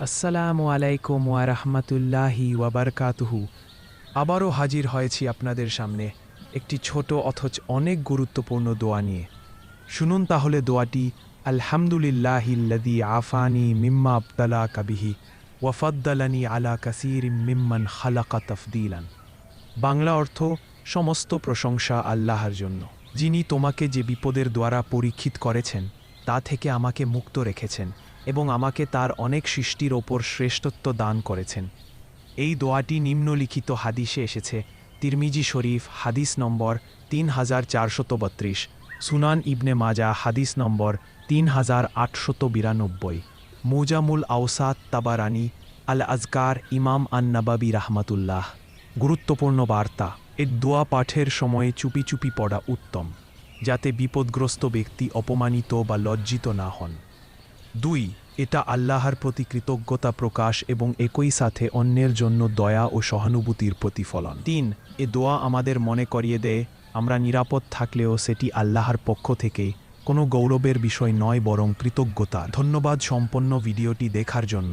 আসসালামু আলাইকুম ওয়া রাহমাতুল্লাহি ওয়া বারাকাতুহু। আবারও হাজির হয়েছি আপনাদের সামনে একটি ছোট অথচ অনেক গুরুত্বপূর্ণ দোয়া নিয়ে। শুনুন তাহলে দোয়াটি। আলহামদুলিল্লাহিল্লাযী আফানি মিম্মা আবতালাকা বিহি ওয়া ফাদ্দালানি আলা কাসীরিম মিম্মান খালাকা তাফদীলান। বাংলা অর্থ: সমস্ত প্রশংসা আল্লাহর জন্য, যিনি তোমাকে যে বিপদের দ্বারা পরীক্ষিত করেছেন তা থেকে আমাকে মুক্ত রেখেছেন এবং আমাকে তার অনেক সৃষ্টির ওপর শ্রেষ্ঠত্ব দান করেছেন। এই দোয়াটি নিম্নলিখিত হাদিসে এসেছে: তিরমিজি শরীফ হাদিস নম্বর 3432, সুনান ইবনে মাজা হাদিস নম্বর 3892, মুজামুল আওসাত তাবারানি আল আজকার ইমাম আন-নাবাবী রাহমাতুল্লাহ। গুরুত্বপূর্ণ বার্তা: এই দোয়া পাঠের সময়ে চুপি চুপি পড়া উত্তম, যাতে বিপদগ্রস্ত ব্যক্তি অপমানিত বা লজ্জিত না হন। 2. এটা আল্লাহর প্রতি কৃতজ্ঞতা প্রকাশ এবং একই সাথে অন্যের জন্য দয়া ও সহানুভূতির প্রতিফলন। 3. এ দোয়া আমাদের মনে করিয়ে দেয় আমরা নিরাপদ থাকলেও সেটি আল্লাহর পক্ষ থেকে কোনো গৌরবের বিষয় নয়, বরং কৃতজ্ঞতা। ধন্যবাদ সম্পন্ন ভিডিওটি দেখার জন্য।